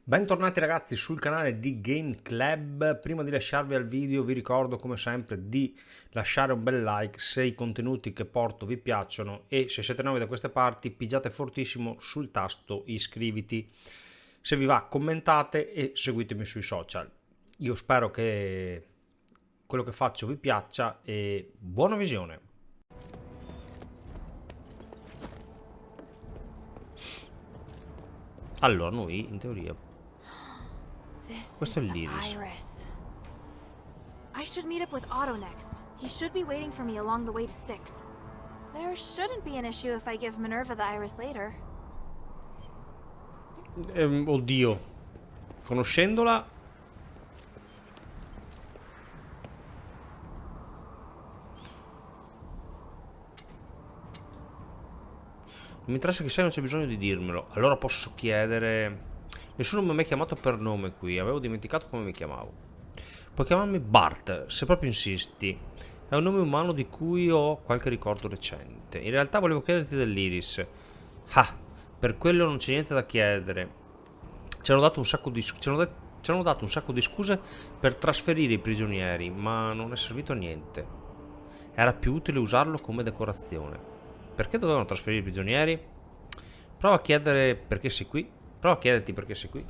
Bentornati ragazzi sul canale di Game Club. Prima di lasciarvi al video vi ricordo come sempre di lasciare un bel like se i contenuti che porto vi piacciono e se siete nuovi da queste parti pigiate fortissimo sul tasto iscriviti. Se vi va commentate e seguitemi sui social. Io spero che quello che faccio vi piaccia e buona visione. Allora noi in teoria questo è l'Iris. I should meet up with Otto next. He should be waiting for me along the way to Styx. There shouldn't be an issue if I give Minerva the iris later. Oddio, conoscendola non mi interessa chi sei, non c'è bisogno di dirmelo. Allora posso chiedere. Nessuno mi ha mai chiamato per nome qui, avevo dimenticato come mi chiamavo. Puoi chiamarmi Bart, se proprio insisti. È un nome umano di cui ho qualche ricordo recente. In realtà volevo chiederti dell'Iris. Ah, per quello non c'è niente da chiedere. Ci hanno dato un sacco di scuse per trasferire i prigionieri, ma non è servito a niente. Era più utile usarlo come decorazione. Perché dovevano trasferire i prigionieri? Prova a chiedere perché sei qui. Prova a chiederti perché sei qui.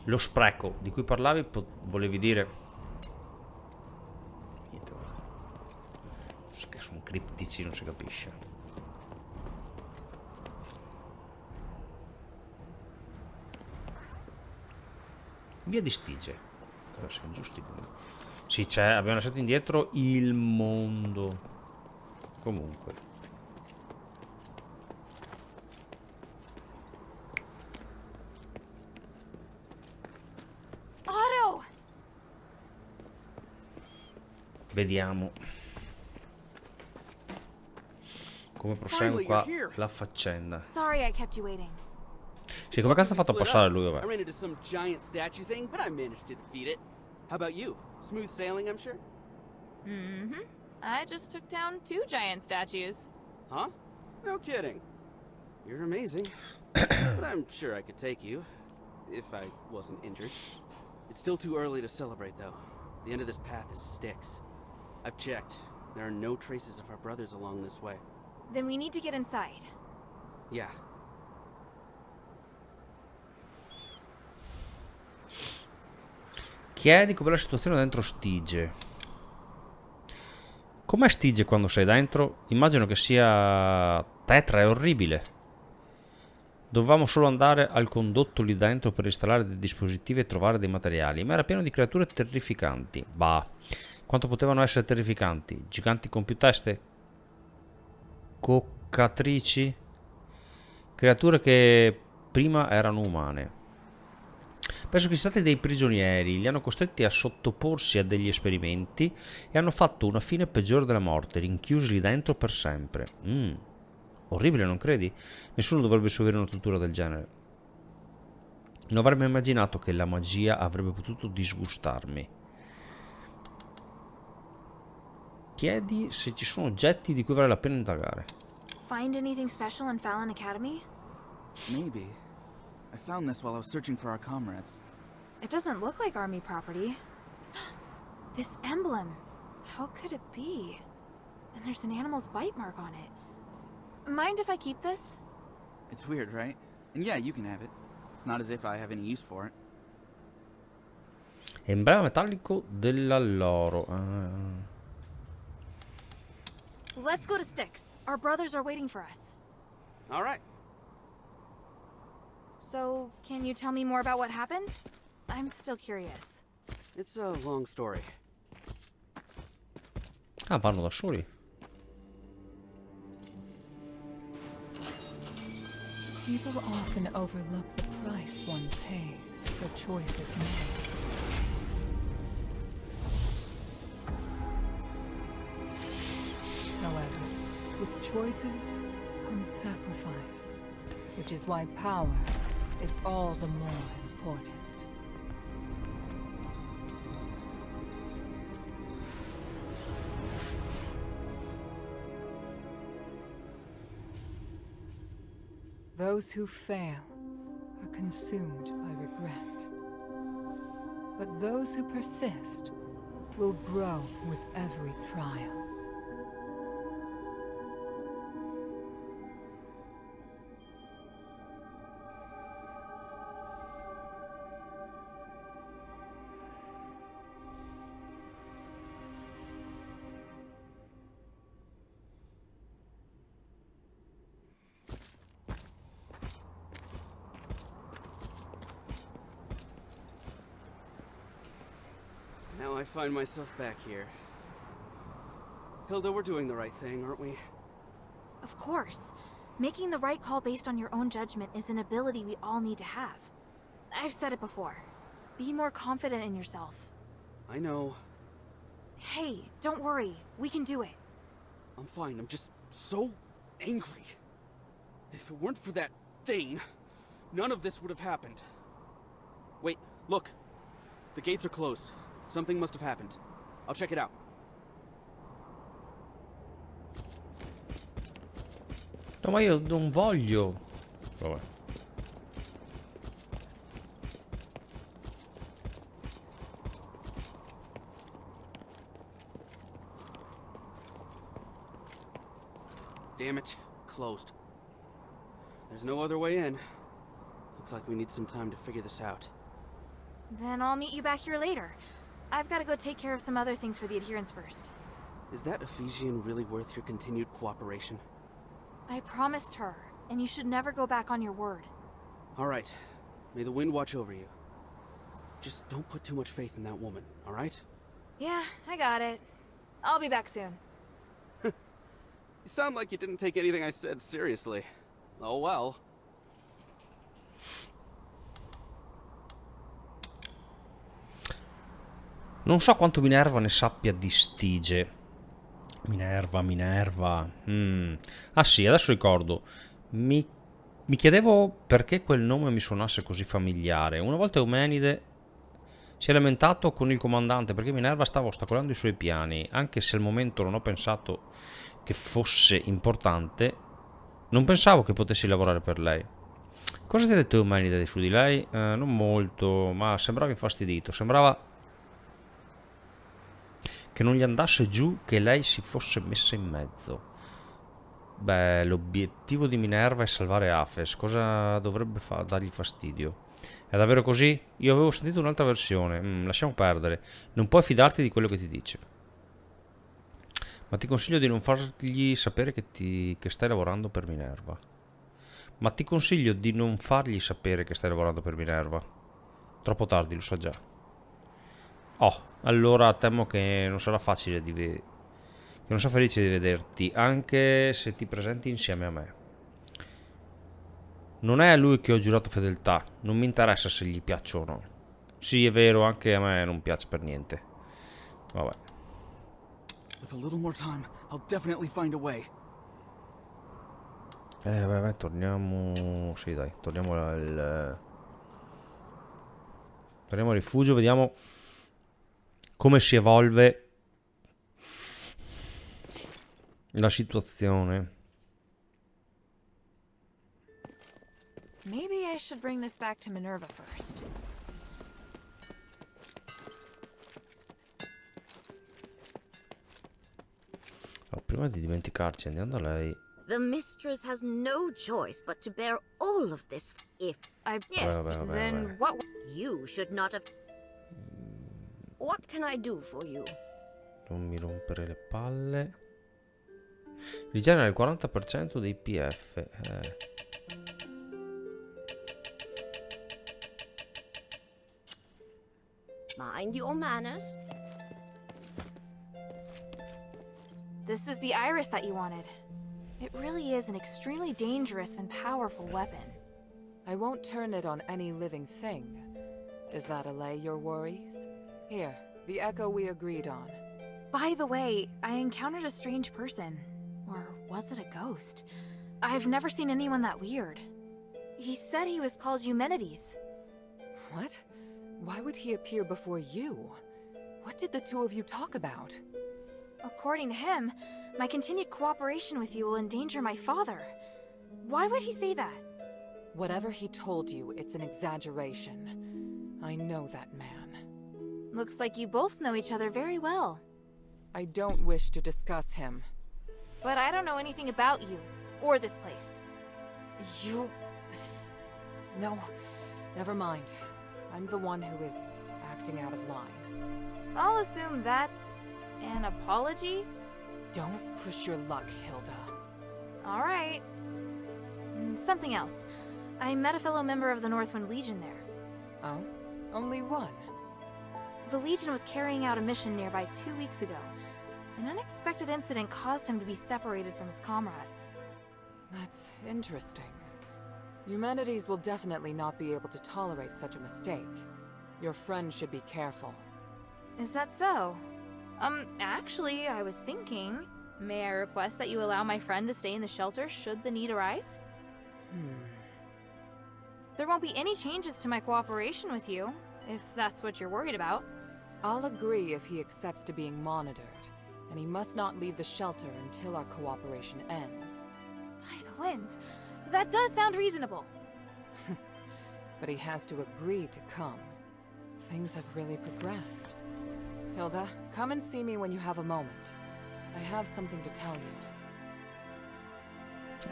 Lo spreco di cui parlavi volevi dire. Niente, guarda. Non so che sono criptici, non si capisce. Via di Stige. Siamo giusti. Sì, c'è. Abbiamo lasciato indietro il mondo. Comunque. Otto! Vediamo come prosegue qua la faccenda. Sorry I kept you waiting. Sì, come cazzo ha fatto a passare lui? I Vabbè. ran into some giant statue thing, but I managed to defeat it. How about you? Smooth sailing, I'm sure? Mm-hmm. I just took down 2 giant statues. Huh? No kidding. You're amazing. But I'm sure I could take you, if I wasn't injured. It's still too early to celebrate, though. The end of this path is Styx. I've checked. There are no traces of our brothers along this way. Then we need to get inside. Yeah. Chiedi com'è la situazione dentro Stige. Com'è Stige quando sei dentro? Immagino che sia tetra e orribile. Dovevamo solo andare al condotto lì dentro per installare dei dispositivi e trovare dei materiali, ma era pieno di creature terrificanti. Bah, quanto potevano essere terrificanti? Giganti con più teste? Coccatrici? Creature che prima erano umane. Penso che siano stati dei prigionieri, li hanno costretti a sottoporsi a degli esperimenti e hanno fatto una fine peggiore della morte, rinchiusi lì dentro per sempre. Orribile, non credi? Nessuno dovrebbe subire una tortura del genere. Non avrei mai immaginato che la magia avrebbe potuto disgustarmi. Chiedi se ci sono oggetti di cui vale la pena indagare. Find anything special in Fallon Academy? Maybe. I found this while I was searching for our comrades. It doesn't look like army property. This emblem. How could it be? And there's an animal's bite mark on it. Mind if I keep this? It's weird, right? And yeah, you can have it. It's not as if I have any use for it. Emblema metallico dell'Alloro. Let's go to Styx. Our brothers are waiting for us. All right. So, can you tell me more about what happened? I'm still curious. It's a long story. Ah, vanno da soli. People often overlook the price one pays for choices made. However, with choices comes sacrifice, which is why power is all the more important. Those who fail are consumed by regret. But those who persist will grow with every trial. Now I find myself back here. Hilda, we're doing the right thing, aren't we? Of course. Making the right call based on your own judgment is an ability we all need to have. I've said it before. Be more confident in yourself. I know. Hey, don't worry. We can do it. I'm fine. I'm just so angry. If it weren't for that thing, none of this would have happened. Wait, look. The gates are closed. Something must have happened. I'll check it out. No, ma io non voglio. Vabbè. Damn it. Closed. There's no other way in. Looks like we need some time to figure this out. Then I'll meet you back here later. I've got to go take care of some other things for the adherents first. Is that Ephesian really worth your continued cooperation? I promised her, and you should never go back on your word. All right. May the wind watch over you. Just don't put too much faith in that woman, all right? Yeah, I got it. I'll be back soon. You sound like you didn't take anything I said seriously. Oh well. Non so quanto Minerva ne sappia di Stige. Minerva. Ah sì, adesso ricordo. Mi chiedevo perché quel nome mi suonasse così familiare. Una volta Eumenide si è lamentato con il comandante perché Minerva stava ostacolando i suoi piani. Anche se al momento non ho pensato che fosse importante, non pensavo che potessi lavorare per lei. Cosa ti ha detto Eumenide su di lei? Non molto, ma sembrava infastidito. Sembrava che non gli andasse giù che lei si fosse messa in mezzo. Beh, l'obiettivo di Minerva è salvare Hafez. Cosa dovrebbe dargli fastidio? È davvero così? Io avevo sentito un'altra versione. Lasciamo perdere. Non puoi fidarti di quello che ti dice. Ma ti consiglio di non fargli sapere che stai lavorando per Minerva. Ma ti consiglio di non fargli sapere che stai lavorando per Minerva. Troppo tardi, lo so già. Oh, allora temo che non sarà facile che non sia felice di vederti, anche se ti presenti insieme a me. Non è a lui che ho giurato fedeltà, non mi interessa se gli piaccio o no. Sì, è vero, anche a me non piace per niente. Vabbè. With a little more time, I'll definitely find a way. Vabbè, torniamo. Sì, dai, torniamo al rifugio, vediamo come si evolve la situazione. Maybe I should bring this back to Minerva first. Allora, prima di dimenticarci, andiamo da lei. The mistress has no choice but to bear all of this if... Yes, then what... You should not have... What can I do for you? Non mi rompere le palle. Rigenera il 40% dei PF. Mind your manners. This is the iris that you wanted. It really is an extremely dangerous and powerful weapon. I won't turn it on any living thing. Does that allay your worries? Here, the echo we agreed on. By the way, I encountered a strange person. Or was it a ghost? I've never seen anyone that weird. He said he was called Eumenides. What? Why would he appear before you? What did the two of you talk about? According to him, my continued cooperation with you will endanger my father. Why would he say that? Whatever he told you, it's an exaggeration. I know that man. Looks like you both know each other very well. I don't wish to discuss him. But I don't know anything about you, or this place. You... No, never mind. I'm the one who is acting out of line. I'll assume that's an apology? Don't push your luck, Hilda. Alright. Something else. I met a fellow member of the Northwind Legion there. Oh? Only one? The Legion was carrying out a mission nearby 2 weeks ago. An unexpected incident caused him to be separated from his comrades. That's interesting. Humanities will definitely not be able to tolerate such a mistake. Your friend should be careful. Is that so? Actually, I was thinking, may I request that you allow my friend to stay in the shelter should the need arise? There won't be any changes to my cooperation with you, if that's what you're worried about. I'll agree if he accepts to being monitored, and he must not leave the shelter until our cooperation ends. By the winds, that does sound reasonable. But he has to agree to come. Things have really progressed. Hilda, come and see me when you have a moment. I have something to tell you.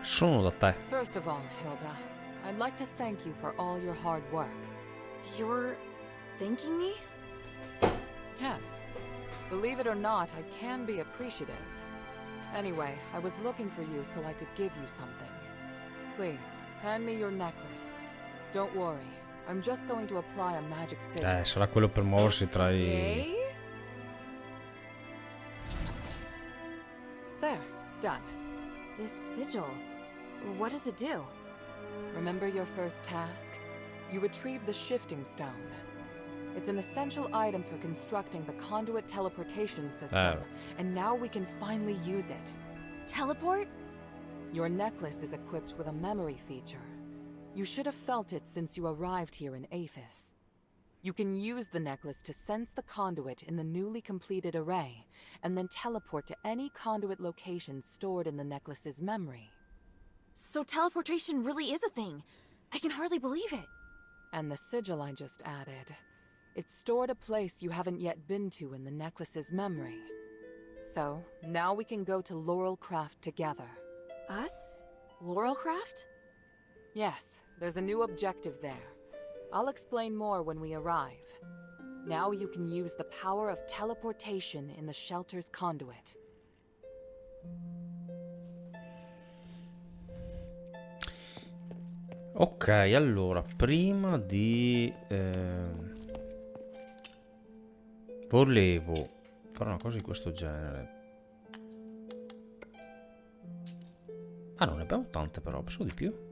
Sono da te. First of all, Hilda, I'd like to thank you for all your hard work. You're thanking me? Yes. Believe it or not, I can be appreciative. Anyway, I was looking for you so I could give you something. Please, hand me your necklace. Don't worry, I'm just going to apply a magic sigil. Sarà quello per muoversi tra i... Okay. There, done. This sigil, what does it do? Remember your first task? You retrieved the shifting stone. It's an essential item for constructing the conduit teleportation system, and now we can finally use it. Teleport? Your necklace is equipped with a memory feature. You should have felt it since you arrived here in Aphis. You can use the necklace to sense the conduit in the newly completed array, and then teleport to any conduit location stored in the necklace's memory. So teleportation really is a thing. I can hardly believe it. And the sigil I just added. It's stored a place you haven't yet been to in the necklace's memory. So, now we can go to Laurelcraft together. Us? Laurelcraft? Yes, there's a new objective there. I'll explain more when we arrive. Now you can use the power of teleportation in the shelter's conduit. Ok, allora, prima di... volevo fare una cosa di questo genere. Ah, non ne abbiamo tante però, pensavo di più.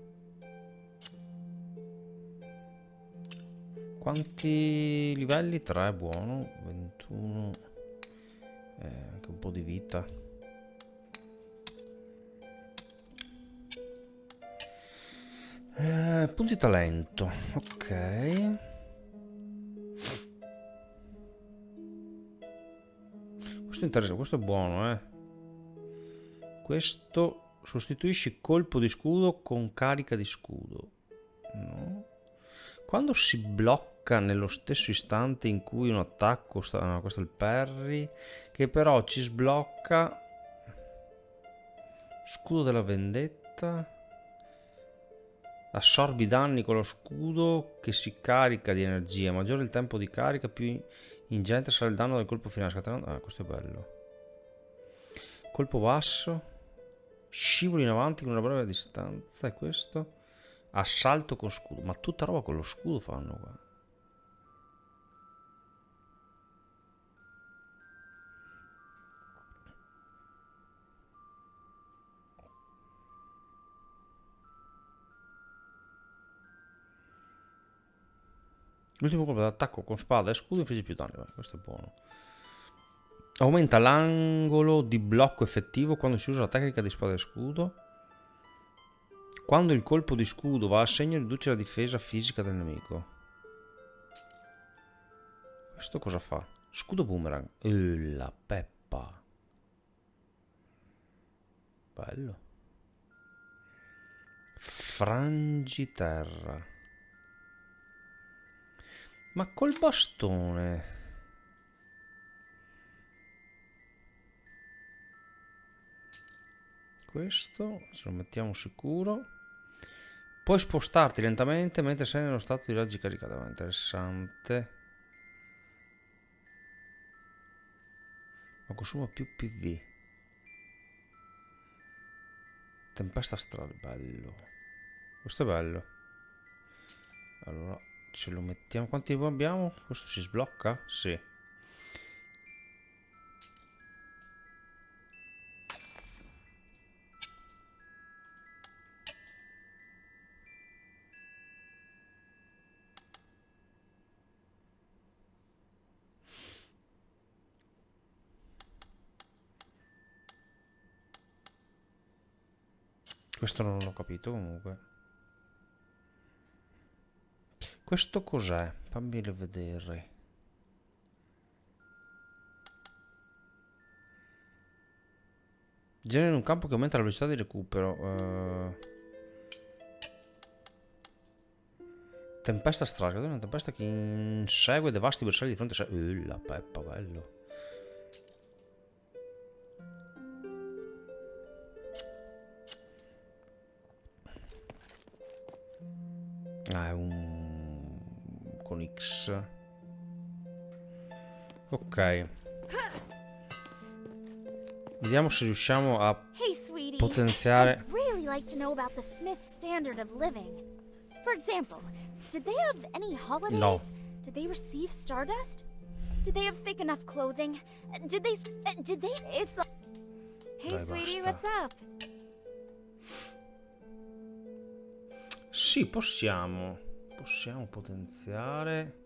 Quanti livelli? 3, buono. 21. Anche un po' di vita. Punti talento. Ok. Questo interessa, questo è buono, Questo sostituisci colpo di scudo con carica di scudo. No. Quando si blocca nello stesso istante in cui un attacco sta... No, questo è il parry, che però ci sblocca. Scudo della vendetta. Assorbi danni con lo scudo che si carica di energia. Maggiore il tempo di carica, più ingente sarà il danno del colpo finale. Ah, questo è bello. Colpo basso. Scivoli in avanti con una breve distanza. E questo? Assalto con scudo. Ma tutta roba con lo scudo fanno qua. L'ultimo colpo d'attacco con spada e scudo infligge più danni. Questo è buono. Aumenta l'angolo di blocco effettivo quando si usa la tecnica di spada e scudo. Quando il colpo di scudo va a segno, riduce la difesa fisica del nemico. Questo cosa fa? Scudo boomerang. La peppa. Bello. Frangiterra. Ma col bastone. Questo ce lo mettiamo sicuro. Puoi spostarti lentamente mentre sei nello stato di raggi caricati. Interessante. Ma consuma più PV. Tempesta astrale, bello. Questo è bello. Allora ce lo mettiamo. Quanti abbiamo? Questo si sblocca? Sì. Questo non ho capito comunque. Questo cos'è? Fammi vedere. Genera un campo che aumenta la velocità di recupero. Tempesta strasca. Una tempesta che insegue e devasta i bersagli di fronte a sé. La peppa, bello. Ah, è un... con X. Ok. Vediamo se riusciamo a Hey, sweetie. potenziare. I'd really like to know about the Smith's standard of living. For example, did they have any holidays? No. Did they receive stardust? Did they have thick enough clothing? Did they? It's. Hey, Dai, sweetie, basta. what's up? Sì, possiamo potenziare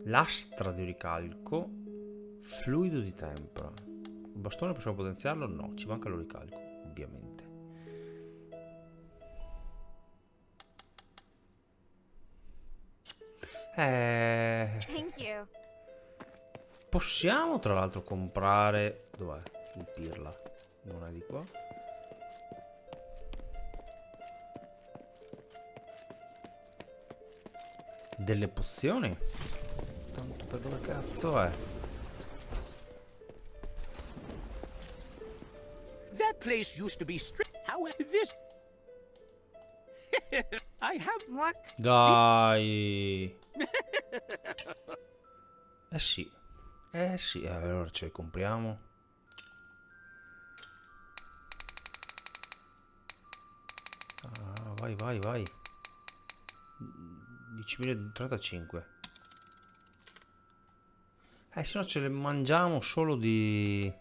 lastra di ricalco, fluido di tempera. Il bastone possiamo potenziarlo? No, ci manca lo ricalco, ovviamente. Thank you. Possiamo tra l'altro comprare... Dov'è? Il pirla. Non è di qua. Delle pozioni? Tanto per dove cazzo è? That place used to be strict. However, this. I have. What? Dai! Eh sì. Allora ce le compriamo. Ah, vai. 10.035. Se no ce le mangiamo solo di...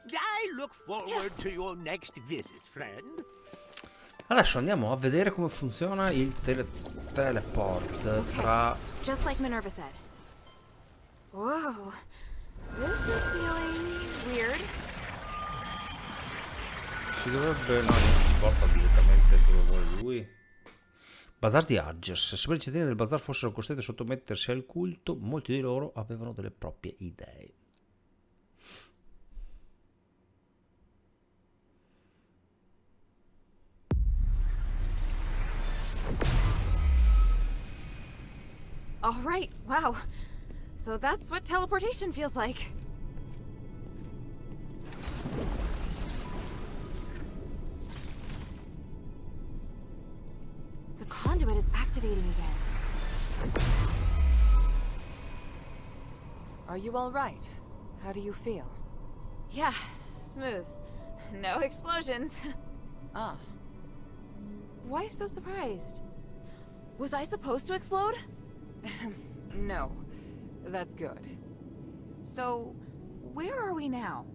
I look forward to your next visit, friend. Adesso andiamo a vedere come funziona il teleport tra... Just like Minerva said. Whoa. This is feeling weird. Si dovrebbe... No, si porta direttamente dove vuole lui. Bazar di Arges. Sebbene i cittadini del bazar fossero costretti a sottomettersi al culto, molti di loro avevano delle proprie idee. All right, wow. So that's what teleportation feels like. The conduit is activating again. Are you all right? How do you feel? Yeah, smooth. No explosions. Ah, Why so surprised? Was I supposed to explode? no. That's good. So, where are we now?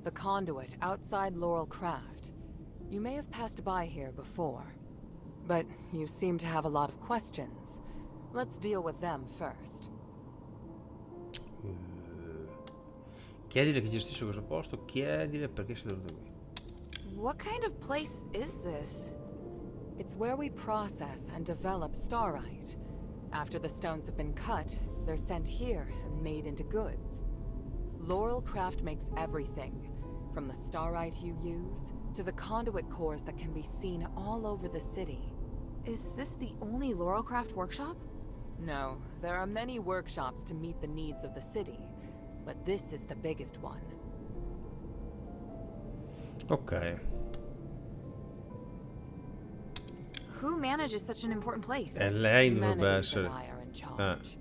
The conduit outside Laurel Craft. You may have passed by here before, but you seem to have a lot of questions. Let's deal with them first. Chiedile chi gestisce questo posto, chiedile perché sei venuto qui. What kind of place is this? It's where we process and develop starite. After the stones have been cut, they're sent here and made into goods. Laurelcraft makes everything, from the starite you use to the conduit cores that can be seen all over the city. Is this the only Laurelcraft workshop? No, there are many workshops to meet the needs of the city, but this is the biggest one. Ok. Who manages such an important place? E lei dovrebbe Humanities and essere... I are in charge.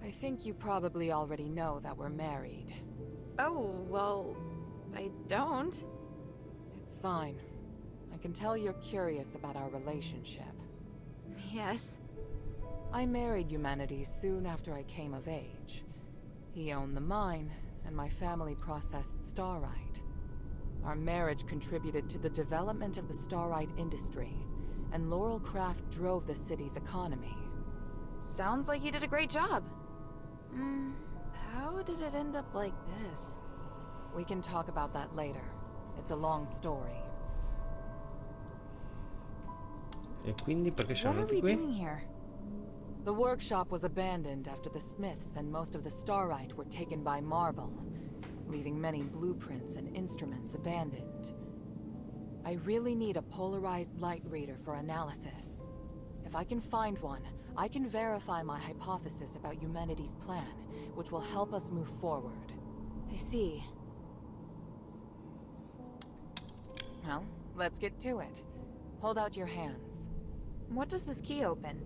I think you probably already know that we're married. Oh, well, I don't. It's fine. I can tell you're curious about our relationship. Yes. I married Humanities soon after I came of age. He owned the mine, and my family processed starite. Our marriage contributed to the development of the starite industry, and Laurelcraft drove the city's economy. Sounds like you did a great job. How did it end up like this? We can talk about that later. It's a long story. E quindi perché siamo What are venuti we qui? doing here? The workshop was abandoned after the Smiths and most of the starite were taken by Marble, leaving many blueprints and instruments abandoned. I really need a polarized light reader for analysis. If I can find one, I can verify my hypothesis about humanity's plan, which will help us move forward. I see. Well, let's get to it. Hold out your hands. What does this key open?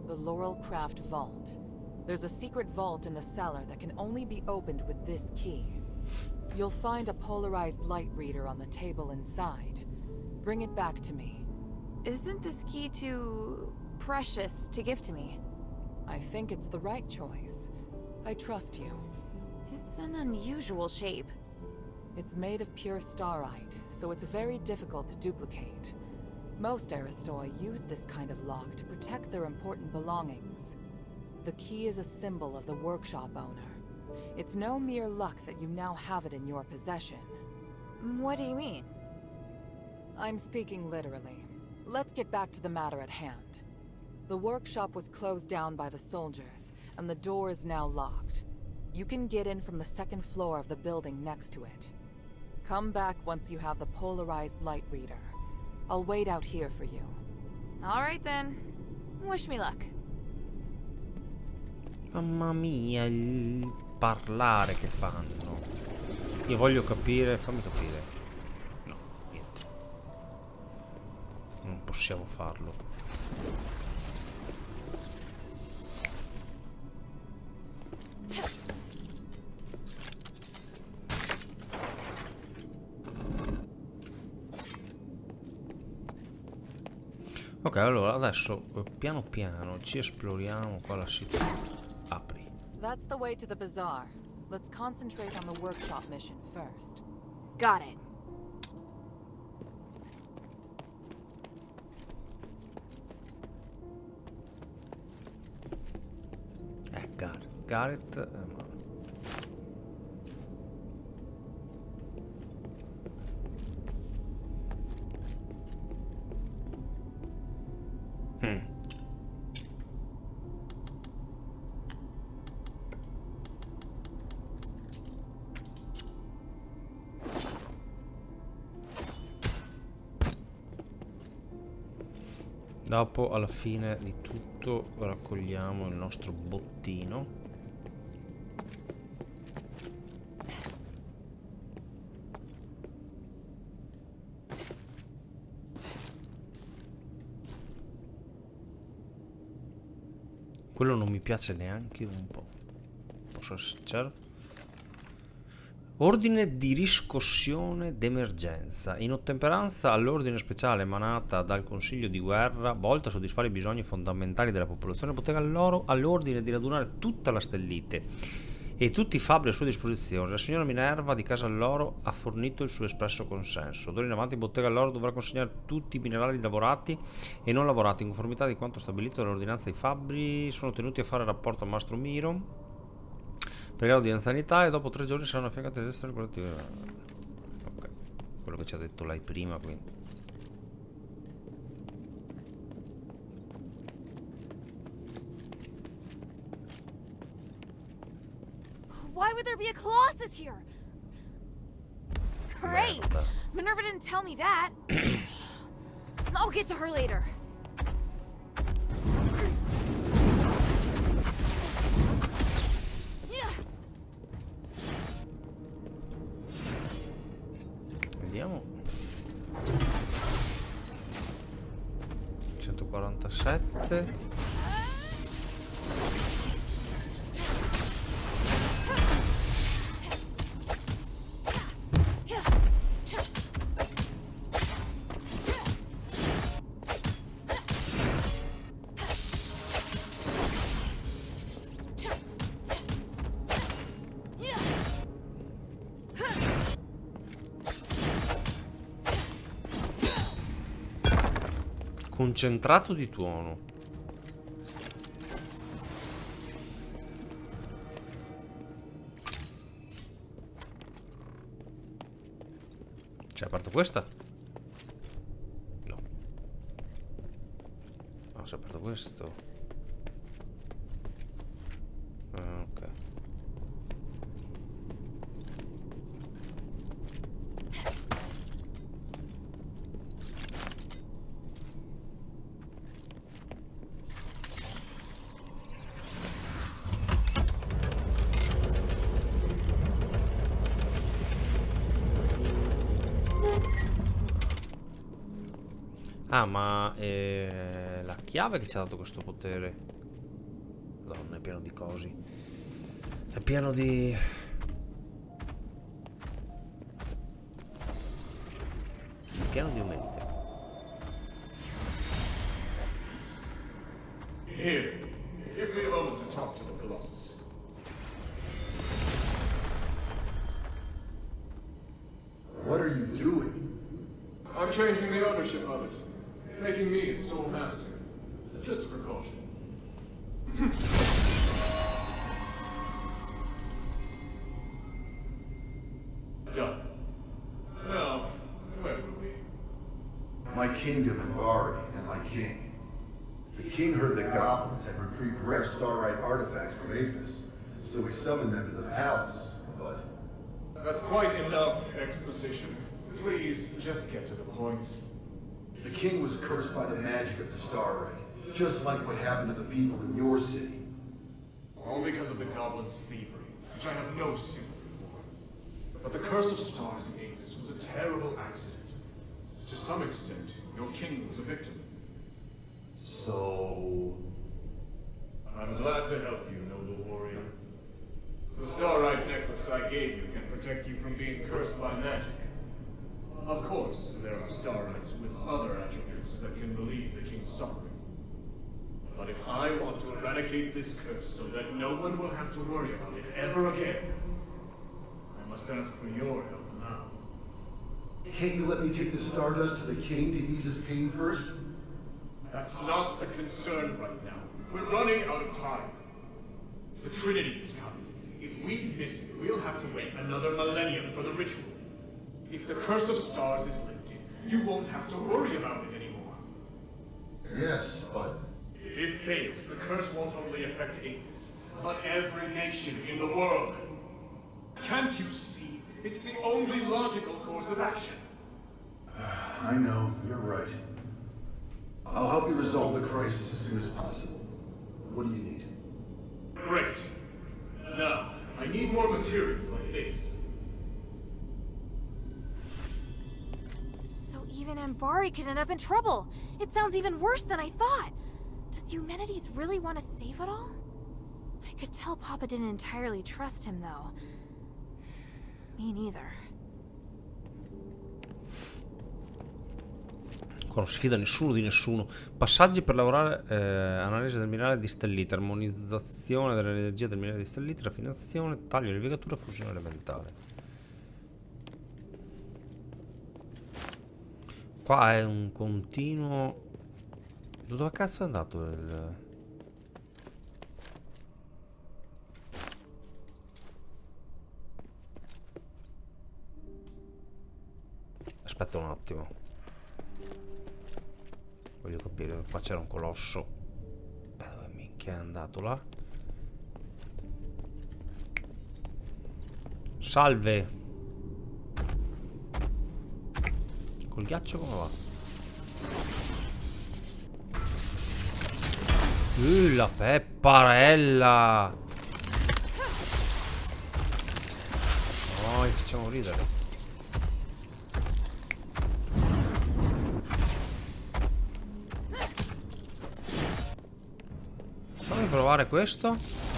The Laurelcraft Vault. There's a secret vault in the cellar that can only be opened with this key. You'll find a polarized light reader on the table inside. Bring it back to me. Isn't this key too precious to give to me? I think it's the right choice. I trust you. It's an unusual shape. It's made of pure starite, so it's very difficult to duplicate. Most Aristoi use this kind of lock to protect their important belongings. The key is a symbol of the workshop owner. It's no mere luck that you now have it in your possession. What do you mean? I'm speaking literally. Let's get back to the matter at hand. The workshop was closed down by the soldiers, and the door is now locked. You can get in from the second floor of the building next to it. Come back once you have the polarized light reader. I'll wait out here for you. All right then. Wish me luck. Mamma mia, il parlare che fanno. Io voglio capire, fammi capire. No, niente. Non possiamo farlo. Ok, allora adesso piano piano ci esploriamo qua la città. Apri. That's the way to the bazaar. Let's concentrate on the workshop mission first. Got it. Gareth. Dopo, alla fine di tutto, raccogliamo il nostro bottino. Quello non mi piace neanche un po'. Posso essere sincero? Ordine di riscossione d'emergenza. In ottemperanza all'ordine speciale emanata dal Consiglio di Guerra, volta a soddisfare i bisogni fondamentali della popolazione, Bottega Alloro ha l'ordine di radunare tutta la stellite e tutti i fabbri a sua disposizione. La signora Minerva di casa Alloro ha fornito il suo espresso consenso. D'ora in avanti Bottega Alloro dovrà consegnare tutti i minerali lavorati e non lavorati in conformità di quanto stabilito dall'ordinanza. I fabbri sono tenuti a fare rapporto a Mastro Miro per grado di anzianità e dopo 3 giorni saranno affiancati alle destre collettive. Ok, quello che ci ha detto lei prima, quindi. Why would there be a colossus here? Great! Merda. Minerva didn't tell me that. I'll get to her later. Vediamo. 147. Concentrato di tuono. C'è aperto questa? No. No, si è aperto questo. Ok. Ah, ma la chiave che ci ha dato questo potere. Madonna, è pieno di cosi. È pieno di... pieno di umanità. Here, give me a moment to talk to the Colossus. What are you doing? I'm changing the ownership of it, making me its sole master. Just a precaution. Done. Now, where were we? My kingdom and Bari, and my king. The king heard the goblins had retrieved rare starlight artifacts from Aphis, so he summoned them to the palace, but... That's quite enough exposition. Please, just get to the point. The king was cursed by the magic of the starlight, just like what happened to the people in your city. All because of the goblins' thievery, which I have no sympathy for. But the curse of stars in Aphis was a terrible accident. To some extent, your king was a victim. So... I'm glad to help you, noble warrior. The starlight necklace I gave you can protect you from being cursed by magic. Of course, there are starlights with other attributes that can relieve the king's suffering. But if I want to eradicate this curse so that no one will have to worry about it ever again, I must ask for your help now. Can't you let me take the stardust to the king to ease his pain first? That's not the concern right now. We're running out of time. The Trinity is coming. If we miss it, we'll have to wait another millennium for the ritual. If the curse of stars is lifted, you won't have to worry about it anymore. Yes, but... If it fails, the curse won't only affect Athos, but every nation in the world. Can't you see? It's the only logical course of action. I know, you're right. I'll help you resolve the crisis as soon as possible. What do you need? Great. Now, I need more materials like this. So even Ambari could end up in trouble. It sounds even worse than I thought. Does Eumenides really want to save it all? I could tell Papa didn't entirely trust him, though. Me neither. Qua non si fida nessuno di nessuno. Passaggi per lavorare, analisi del minerale di stellite, armonizzazione dell'energia del minerale di stellite, raffinazione, taglio di levigatura, fusione elementare. Qua è un continuo... Dove cazzo è andato il... Aspetta un attimo. Voglio capire, qua c'era un colosso. Dove minchia è andato là? Salve. Col ghiaccio come va? La pepparella. Oh, facciamo ridere. Fammi provare questo.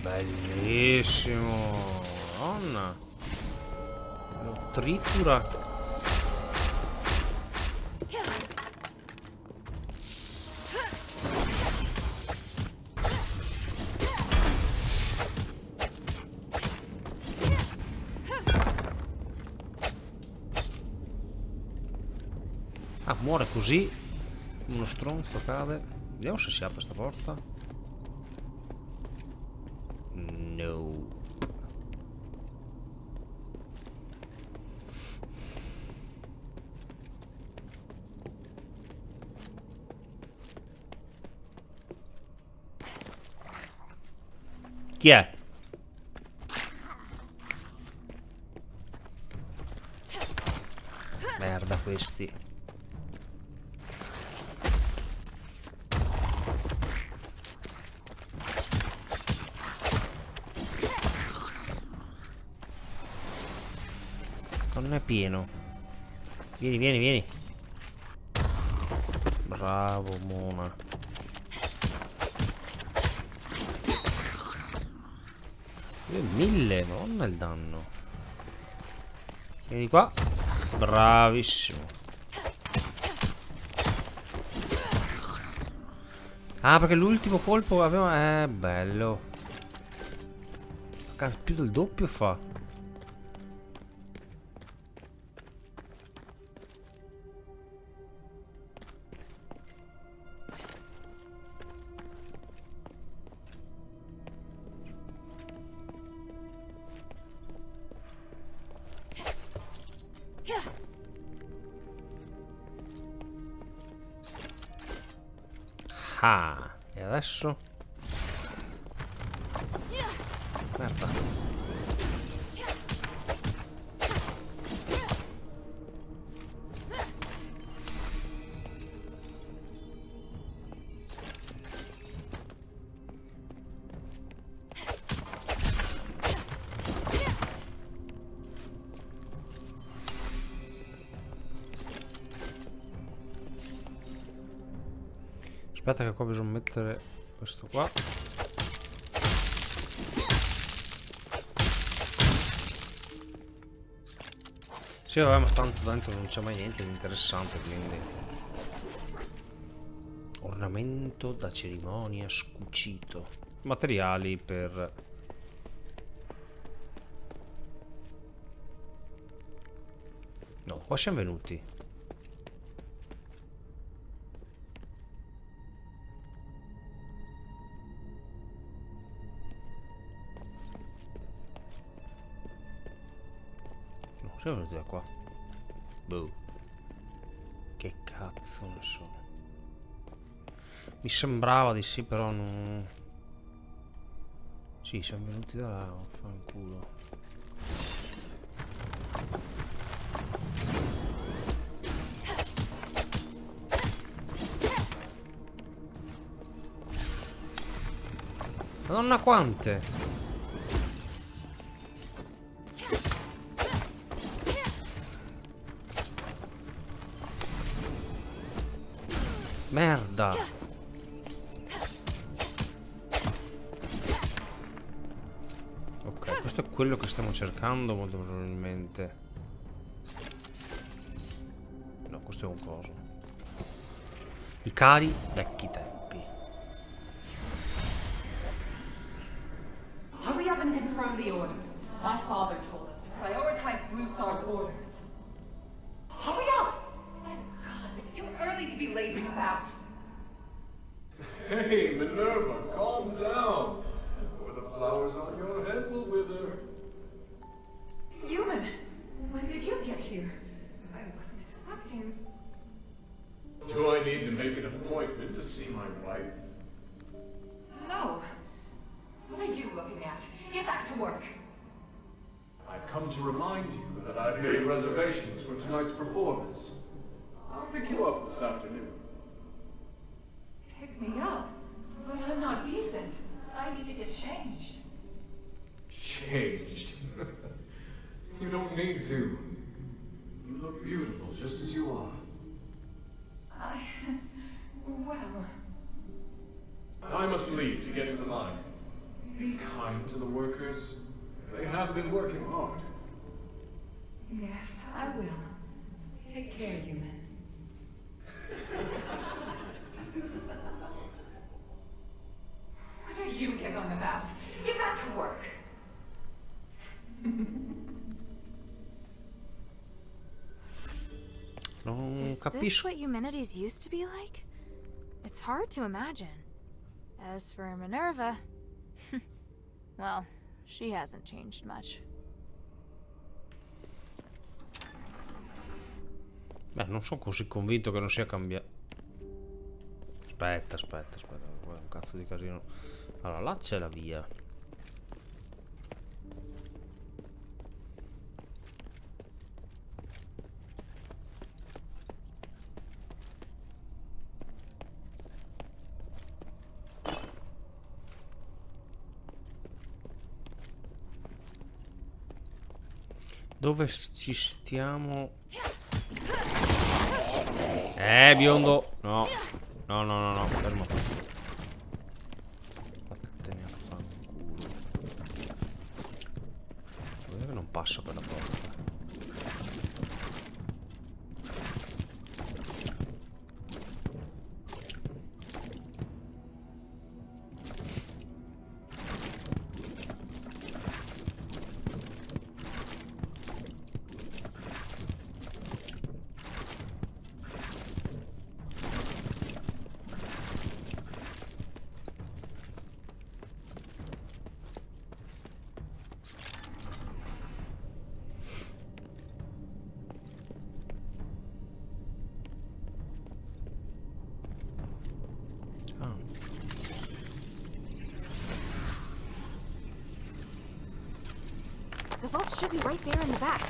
Bellissimo. Madonna. Lo tritura. Ah, muore così. Uno stronzo cade. Vediamo se si apre sta porta. No. Chi è? Merda questi. Non è pieno. Vieni, vieni, vieni. Bravo, Mona. Mille, madonna il danno. Vieni qua. Bravissimo. Ah, perché l'ultimo colpo aveva... bello. Più del doppio fa. Ah, e adesso? Merda. Aspetta che qua bisogna mettere questo qua. Sì, vabbè, ma tanto dentro non c'è mai niente di interessante, quindi. Ornamento da cerimonia scucito. Materiali per... No, qua siamo venuti. Siamo venuti da qua. Boh. Che cazzo ne so. Mi sembrava di sì, però non... Sì, siamo venuti da là, fanculo. Madonna quante! Merda. Ok, questo è quello che stiamo cercando molto probabilmente. No, questo è un coso. I cari vecchi tempi. Hurry up and confirm the order. My father told us to prioritize Broussard's orders. Hurry up! It's too early to be lazing about. Hey, Minerva, calm down. Or the flowers on your head will wither. Human, when did you get here? I wasn't expecting. Do I need to make an appointment to see my wife? No. What are you looking at? Get back to work. I've come to remind you that I've made reservations for tonight's performance. I'll pick you up this afternoon. Pick me up? But I'm not decent. I need to get changed. Changed? You don't need to. You look beautiful just as you are. Well... I must leave to get to the mine. Be kind to the workers. They have been working hard. Yes, I will. Take care, human. What are you giggling about? Get back to work. Non Is this capisco. what humanities used to be like? It's hard to imagine. As for Minerva, well, she hasn't changed much. Beh, non sono così convinto che non sia cambiato. Aspetta, qua è un cazzo di casino. Allora, là c'è la via. Dove ci stiamo? Biondo. No. No, fermo. Vattene a fanculo. Vedete che non passa per la porta. The vault should be right there in the back.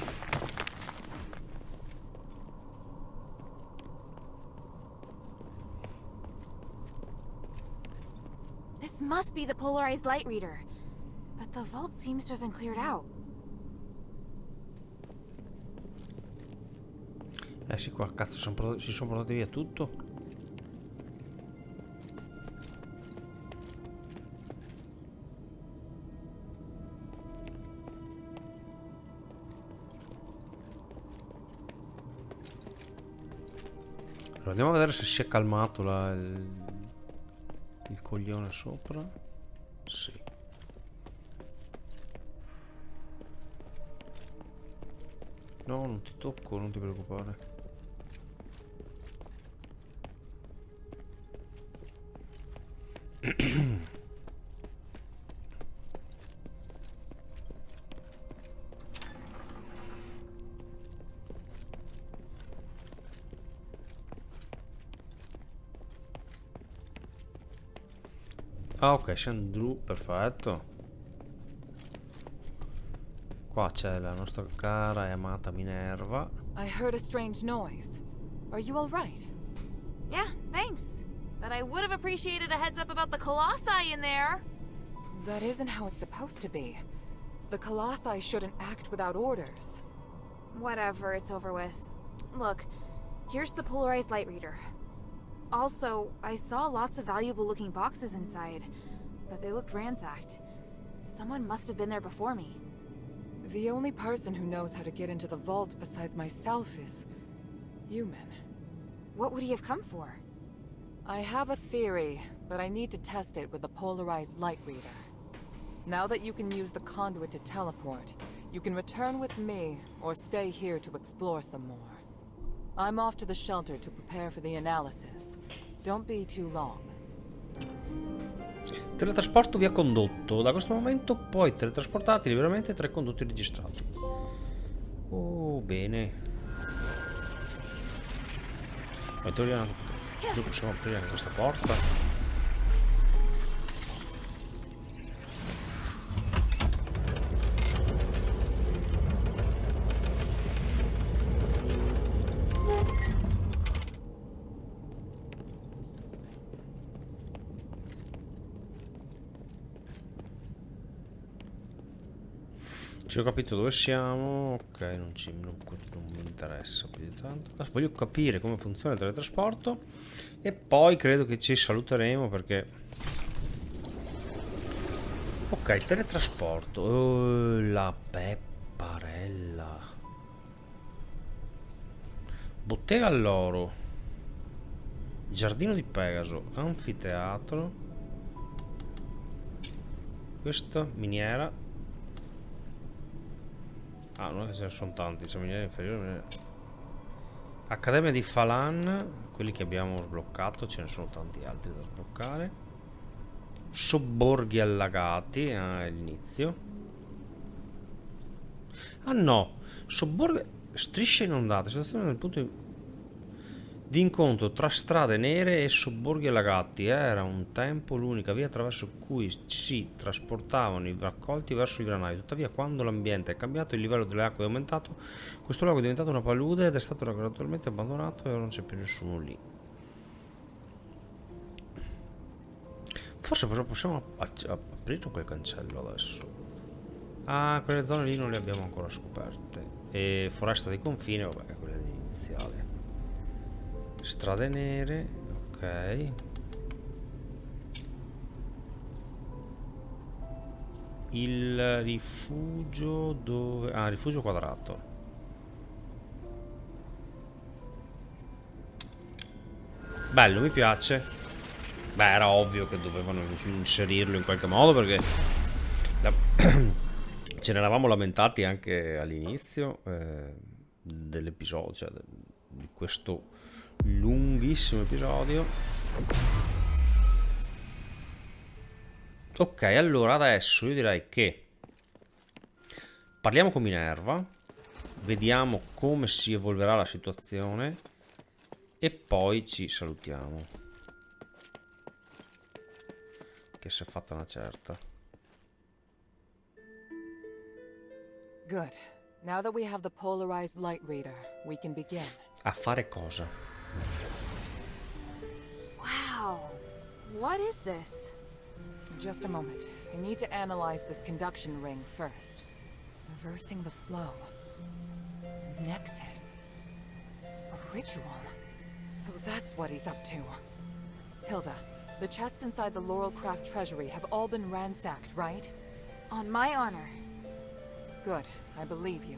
This must be the polarized light reader. But the vault seems to have been cleared out. Sì, qua cazzo si sono portati via tutto. Allora, andiamo a vedere se si è calmato il coglione sopra. Sì. No, non ti tocco, non ti preoccupare. Ah, ok, siamo giù, perfetto. Qua c'è la nostra cara e amata Minerva. I heard a strange noise. Are you all right? Yeah, thanks. But I would have appreciated a heads up about the colossi in there. That isn't how it's supposed to be. The colossi shouldn't act without orders. Whatever, it's over with. Look, here's the polarized light reader. Also, I saw lots of valuable looking boxes inside, but they looked ransacked. Someone must have been there before me. The only person who knows how to get into the vault besides myself is human. What would he have come for? I have a theory, but I need to test it with the polarized light reader. Now that you can use the conduit to teleport, you can return with me or stay here to explore some more. I'm off to the shelter to prepare for the analysis. Don't be too long. Teletrasporto via condotto. Da questo momento puoi teletrasportarti liberamente tra i condotti registrati. Oh, bene. Ma in teoria Noi possiamo aprire anche questa porta. Ci ho capito dove siamo. Ok, non mi interessa più di tanto. Adesso voglio capire come funziona il teletrasporto e poi credo che ci saluteremo perché... Ok, il teletrasporto. Oh, la pepparella. Bottega Alloro. Giardino di Pegaso. Anfiteatro. Questa miniera. Ah, non è che ce ne sono tanti, c'è miniera inferiore. Accademia di Falan, quelli che abbiamo sbloccato, ce ne sono tanti altri da sbloccare. Sobborghi allagati, all'inizio. Ah no, sobborghi, strisce inondate, situazione nel punto di incontro tra strade nere e sobborghi allagati. Era un tempo l'unica via attraverso cui si trasportavano i raccolti verso i granai. Tuttavia, quando l'ambiente è cambiato, il livello delle acque è aumentato, questo lago è diventato una palude ed è stato gradualmente abbandonato e ora non c'è più nessuno lì. Forse però possiamo aprire quel cancello adesso. Ah, quelle zone lì non le abbiamo ancora scoperte. E foresta dei confini, vabbè, quelle iniziali. Strade nere, ok. Il rifugio dove... Ah, rifugio quadrato. Bello, mi piace. Beh, era ovvio che dovevano inserirlo in qualche modo perché ce ne eravamo lamentati anche all'inizio dell'episodio, cioè di questo lunghissimo episodio. Ok, allora adesso io direi che parliamo con Minerva, vediamo come si evolverà la situazione e poi ci salutiamo, che si è fatta una certa. Good. Now that we have the polarized light reader, we can begin. A fare cosa? Wow. What is this? Just a moment. I need to analyze this conduction ring first. Reversing the flow. Nexus. A ritual. So that's what he's up to. Hilda, the chests inside the Laurelcraft treasury have all been ransacked, right? On my honor. Good. I believe you.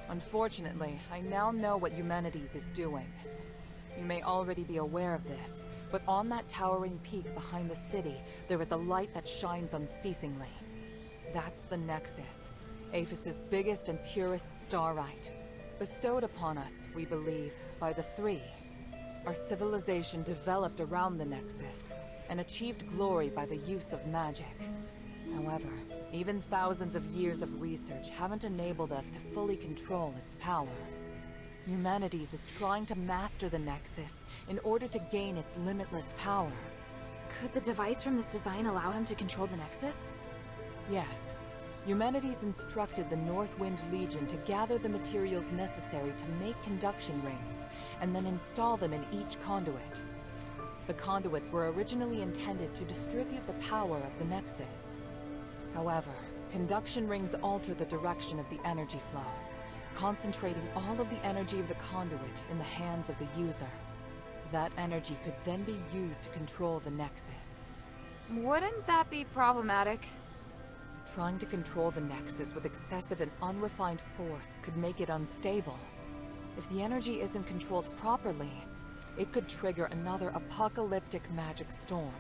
Unfortunately, I now know what Humanities is doing. You may already be aware of this, but on that towering peak behind the city, there is a light that shines unceasingly. That's the Nexus, Aphis's biggest and purest starlight. Bestowed upon us, we believe, by the Three. Our civilization developed around the Nexus, and achieved glory by the use of magic. However, even thousands of years of research haven't enabled us to fully control its power. Humanities is trying to master the Nexus in order to gain its limitless power. Could the device from this design allow him to control the Nexus? Yes. Humanities instructed the Northwind Legion to gather the materials necessary to make conduction rings, and then install them in each conduit. The conduits were originally intended to distribute the power of the Nexus. However, conduction rings alter the direction of the energy flow, concentrating all of the energy of the conduit in the hands of the user. That energy could then be used to control the Nexus. Wouldn't that be problematic? Trying to control the Nexus with excessive and unrefined force could make it unstable. If the energy isn't controlled properly, it could trigger another apocalyptic magic storm.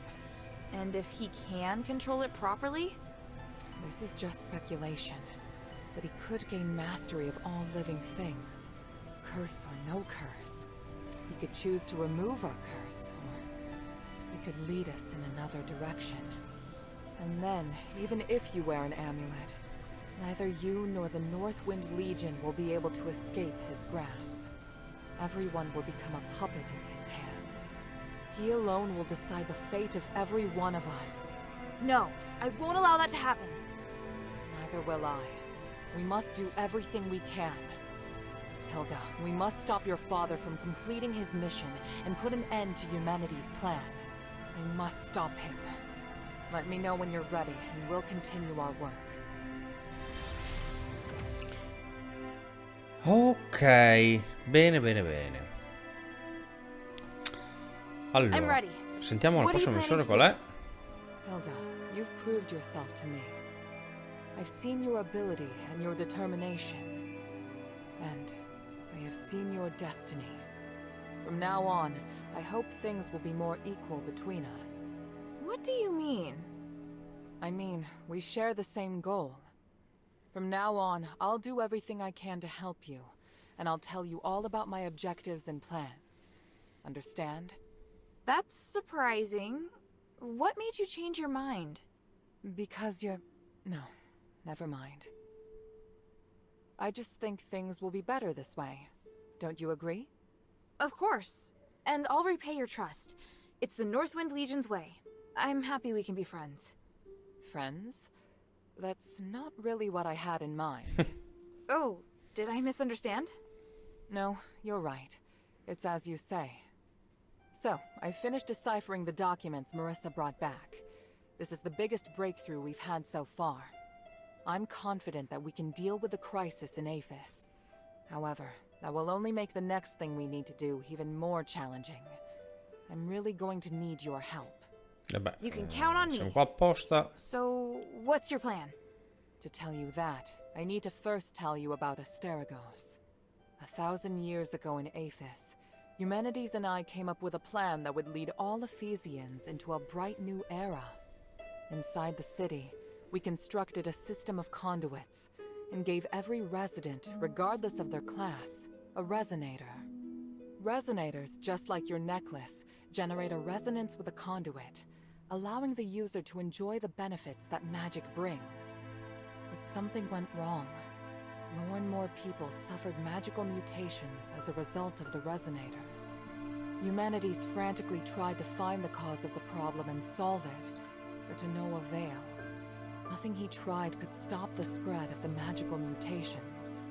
And if he can control it properly? This is just speculation, but he could gain mastery of all living things, curse or no curse. He could choose to remove our curse, or he could lead us in another direction. And then, even if you wear an amulet, neither you nor the Northwind Legion will be able to escape his grasp. Everyone will become a puppet in his hands. He alone will decide the fate of every one of us. No, I won't allow that to happen. Neither will I. We must do everything we can. Hilda, we must stop your father from completing his mission and put an end to humanity's plan. We must stop him. Let me know when you're ready, and we'll continue our work. Ok, bene, bene, bene. I'm Allora, ready. sentiamo la What are you prossima missione planning qual to è. Hilda, you've proved yourself to me. I've seen your ability and your determination. And I have seen your destiny. From now on, I hope things will be more equal between us. What do you mean? I mean, we share the same goal. From now on, I'll do everything I can to help you, and I'll tell you all about my objectives and plans. Understand? That's surprising. What made you change your mind? Because you're... No, never mind. I just think things will be better this way. Don't you agree? Of course. And I'll repay your trust. It's the Northwind Legion's way. I'm happy we can be friends. Friends? That's not really what I had in mind. Oh, did I misunderstand? No, you're right. It's as you say. So, I finished deciphering the documents Marissa brought back. This is the biggest breakthrough we've had so far. I'm confident that we can deal with the crisis in Aphis. However, that will only make the next thing we need to do even more challenging. I'm really going to need your help. Vabbè, You can count on me. siamo qua apposta. So, what's your plan? To tell you that, I need to first tell you about Asterigos. 1,000 years ago in Aphis, Humanities and I came up with a plan that would lead all Ephesians into a bright new era. Inside the city, we constructed a system of conduits and gave every resident, regardless of their class, a resonator. Resonators, just like your necklace, generate a resonance with a conduit, allowing the user to enjoy the benefits that magic brings. But something went wrong. More and more people suffered magical mutations as a result of the resonators. Humanities frantically tried to find the cause of the problem and solve it, but to no avail. Nothing he tried could stop the spread of the magical mutations,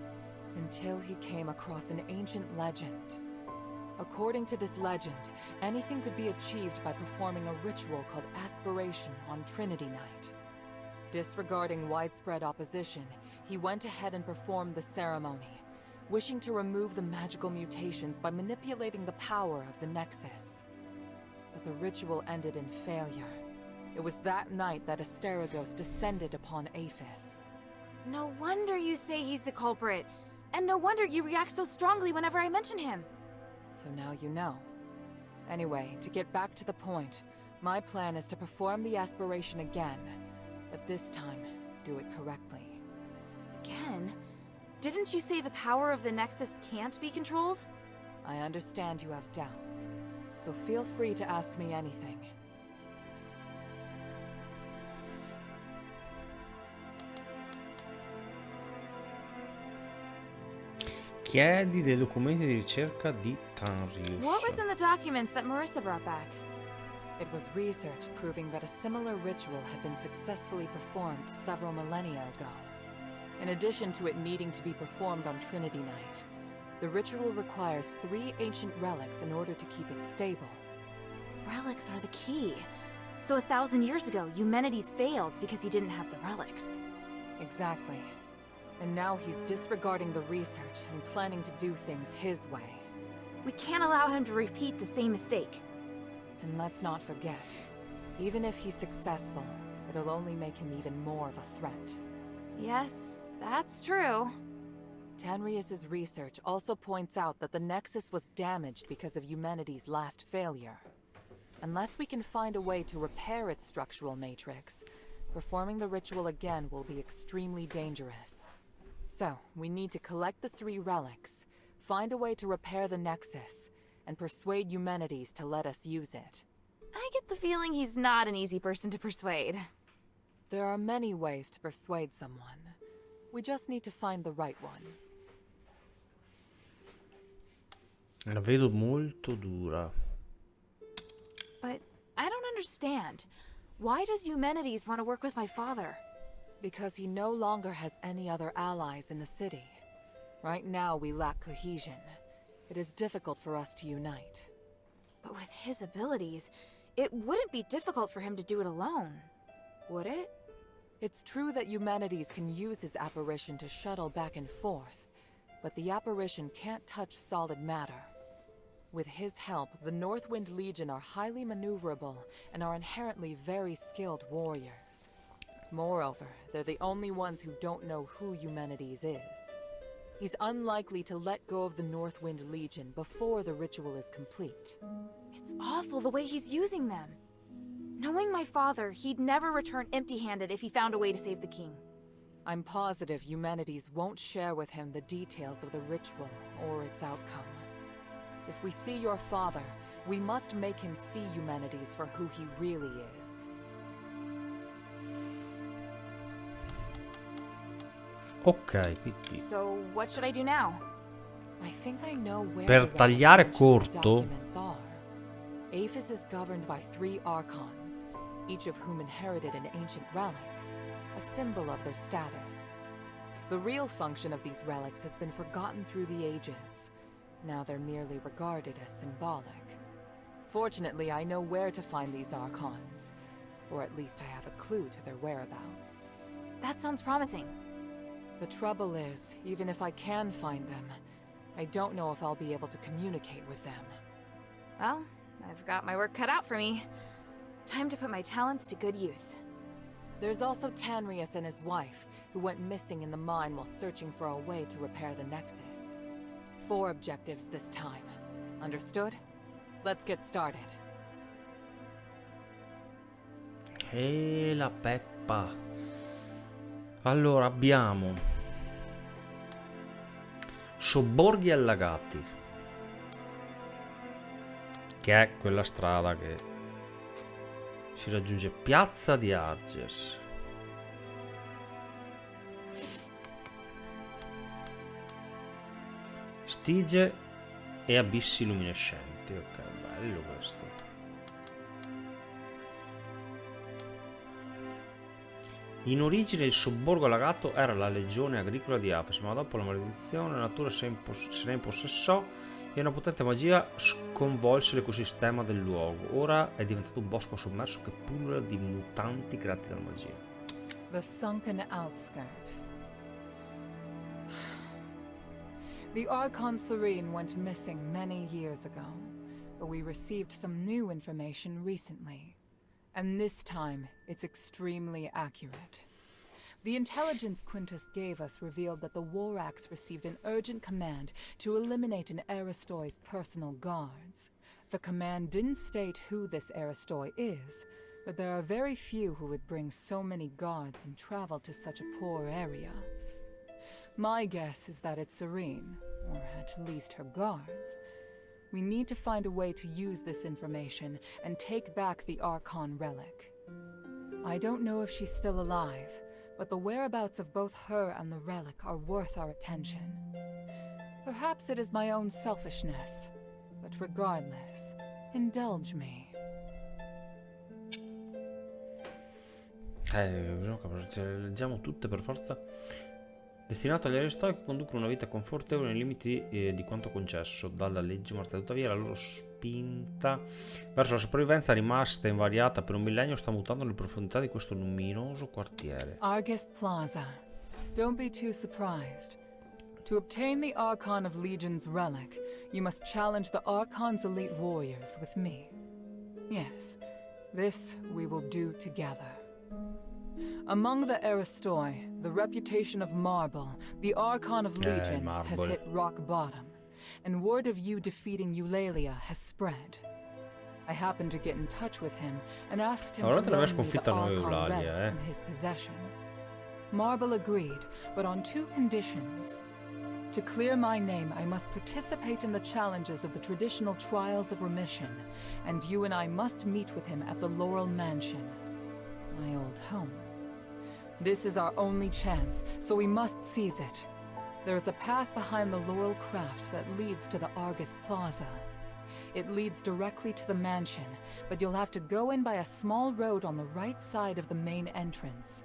until he came across an ancient legend. According to this legend, anything could be achieved by performing a ritual called aspiration on Trinity Night. Disregarding widespread opposition, he went ahead and performed the ceremony, wishing to remove the magical mutations by manipulating the power of the Nexus. But the ritual ended in failure. It was that night that Asterigos descended upon Aphis. No wonder you say he's the culprit. And no wonder you react so strongly whenever I mention him. So now you know. Anyway, to get back to the point, my plan is to perform the aspiration again, but this time, do it correctly. Again? Didn't you say the power of the Nexus can't be controlled? I understand you have doubts, so feel free to ask me anything. Chiedi dei documenti di ricerca di Tanrius. What was in the documents that Marissa brought back? It was research proving that a similar ritual had been successfully performed several millennia ago. In addition to it needing to be performed on Trinity Night, the ritual requires 3 ancient relics in order to keep it stable. Relics are the key. So 1,000 years ago, Humanities failed because he didn't have the relics. Exactly. And now he's disregarding the research and planning to do things his way. We can't allow him to repeat the same mistake. And let's not forget, even if he's successful, it'll only make him even more of a threat. Yes, that's true. Tanrius's research also points out that the Nexus was damaged because of Humanity's last failure. Unless we can find a way to repair its structural matrix, performing the ritual again will be extremely dangerous. So, we need to collect the 3 relics, find a way to repair the Nexus, and persuade Humanities to let us use it. I get the feeling he's not an easy person to persuade. There are many ways to persuade someone. We just need to find the right one. La vedo molto dura. But I don't understand. Why does Eumenides want to work with my father? Because he no longer has any other allies in the city. Right now, we lack cohesion. It is difficult for us to unite. But with his abilities, it wouldn't be difficult for him to do it alone, would it? It's true that Eumenides can use his apparition to shuttle back and forth, but the apparition can't touch solid matter. With his help, the Northwind Legion are highly maneuverable and are inherently very skilled warriors. Moreover, they're the only ones who don't know who Eumenides is. He's unlikely to let go of the Northwind Legion before the ritual is complete. It's awful the way he's using them. Knowing my father, he'd never return empty-handed if he found a way to save the king. I'm positive Eumenides won't share with him the details of the ritual or its outcome. If we see your father, we must make him see Eumenides for who he really is. Ok, quindi So, what should I do now? I think I know where per the tagliare relics corto, documents are. Aphis is governed by 3 archons, each of whom inherited an ancient relic, a symbol of their status. The real function of these relics has been forgotten through the ages. Now they're merely regarded as symbolic. Fortunately, I know where to find these archons, or at least I have a clue to their whereabouts. That sounds promising. The trouble is, even if I can find them, I don't know if I'll be able to communicate with them. Well, I've got my work cut out for me. Time to put my talents to good use. There's also Tanrius and his wife, who went missing in the mine while searching for a way to repair the Nexus. 4 objectives this time. Understood? Let's get started. e la peppa. Allora abbiamo sobborghi allagati, che è quella strada che si raggiunge Piazza di Arges. Stige e abissi luminescenti. Ok, bello questo. In origine il sobborgo allagato era la legione agricola di Afes, ma dopo la maledizione la natura se ne impossessò e una potente magia sconvolse l'ecosistema del luogo. Ora è diventato un bosco sommerso che pullula di mutanti creati dalla magia. The sunken outskirt. The Archon Serene went missing many years ago, but we received some new information recently. And this time, it's extremely accurate. The intelligence Quintus gave us revealed that the Warax received an urgent command to eliminate an Aristoi's personal guards. The command didn't state who this Aristoi is, but there are very few who would bring so many guards and travel to such a poor area. My guess is that it's Serene, or at least her guards. We need to find a way to use this information and take back the Archon relic. I don't know if she's still alive, but the whereabouts of both her and the relic are worth our attention. Perhaps it is my own selfishness, but regardless, indulge me. Leggiamo tutte per forza. Destinato agli Aristoi che conducono una vita confortevole nei limiti di quanto concesso dalla legge morte. Tuttavia la loro spinta verso la sopravvivenza, rimasta invariata per un millennio, sta mutando le profondità di questo luminoso quartiere. Argus Plaza. Don't be too surprised. To obtain the Archon of Legion's relic, you must challenge the Archon's elite warriors with me. Yes, this we will do together. Among the Aristoi, the reputation of Marble, the Archon of Legion, has hit rock bottom, and word of you defeating Eulalia has spread. I happened to get in touch with him and asked him to loan me the Archon relic in his possession. Marble agreed, but on 2 conditions. To clear my name, I must participate in the challenges of the traditional Trials of Remission, and you and I must meet with him at the Laurel Mansion, my old home. This is our only chance, so we must seize it. There is a path behind the Laurel Craft that leads to the Argus Plaza. It leads directly to the mansion, but you'll have to go in by a small road on the right side of the main entrance.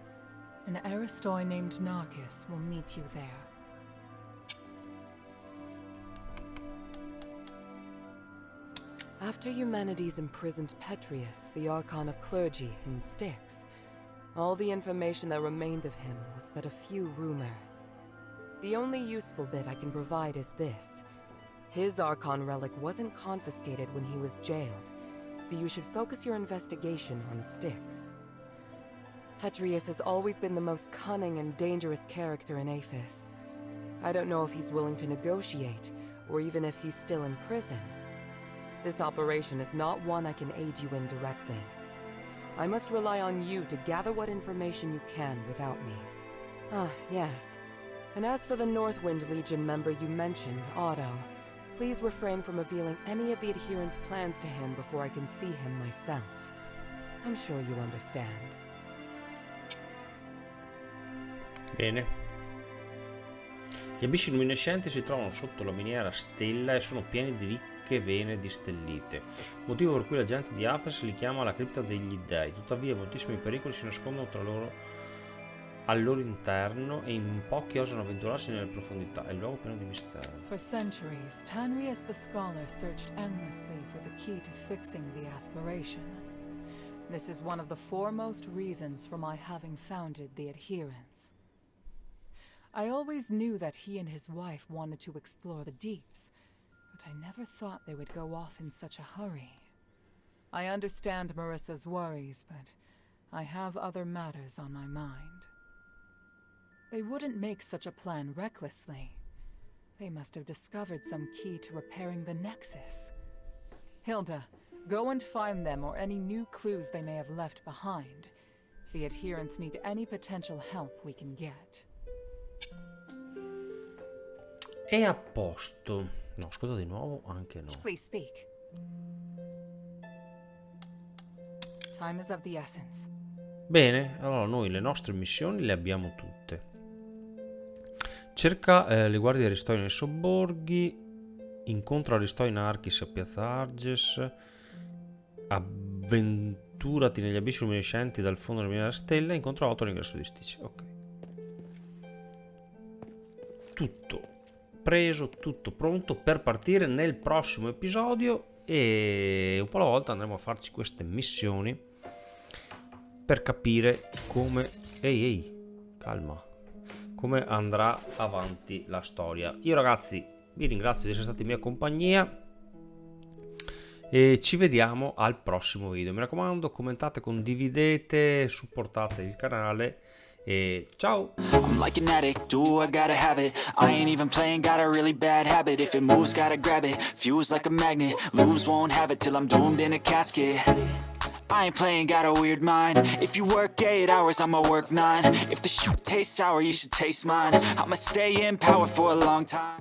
An Aristoi named Narcus will meet you there. After Eumenides imprisoned Petrius, the Archon of Clergy, in Styx, all the information that remained of him was but a few rumors. The only useful bit I can provide is this. His Archon relic wasn't confiscated when he was jailed, so you should focus your investigation on Styx. Petrius has always been the most cunning and dangerous character in Aphis. I don't know if he's willing to negotiate, or even if he's still in prison. This operation is not one I can aid you in directly. I must rely on you to gather what information you can without me. Ah, yes. And as for the Northwind Legion member you mentioned, Otto, please refrain from revealing any of the adherents' plans to him before I can see him myself. I'm sure you understand. Bene. Gli abissi luminescenti si trovano sotto la miniera Stella e sono pieni di ricche vene di stellite, motivo per cui la gente di Aphis li chiama la cripta degli dei. Tuttavia moltissimi pericoli si nascondono al loro interno e in pochi osano avventurarsi nelle profondità. È il luogo pieno di mistero. For centuries, Tanrius the Scholar searched endlessly for the key to fixing the aspiration. This is one of the foremost reasons for my having founded the Adherents. I always knew that he and his wife wanted to explore the deeps, but I never thought they would go off in such a hurry. I understand Marissa's worries, but I have other matters on my mind. They wouldn't make such a plan recklessly. They must have discovered some key to repairing the Nexus. Hilda, go and find them or any new clues they may have left behind. The Adherents need any potential help we can get. È a posto. No, ascolta di nuovo, anche no. Please speak. Time is of the essence. Bene, allora noi le nostre missioni le abbiamo tutte. Cerca le guardie di Aristoi nei sobborghi, incontra Aristoi in Archis a Piazza Arges, avventurati negli abissi luminescenti dal fondo della miniera Stella, incontra Otto all'ingresso di Styx. Ok. Tutto preso, tutto pronto per partire nel prossimo episodio e un po' alla volta andremo a farci queste missioni per capire come calma, come andrà avanti la storia. Io ragazzi vi ringrazio di essere stati in mia compagnia e ci vediamo al prossimo video. Mi raccomando, commentate, condividete, supportate il canale e ciao. I'm like an addict, do I gotta have it. I ain't even playing, got a really bad habit. If it moves, gotta grab it, fuse like a magnet. Lose, won't have it till I'm doomed in a casket. I ain't playing, got a weird mind. If you work 8 hours, I'ma work 9. If the shit tastes sour, you should taste mine. I'ma stay in power for a long time.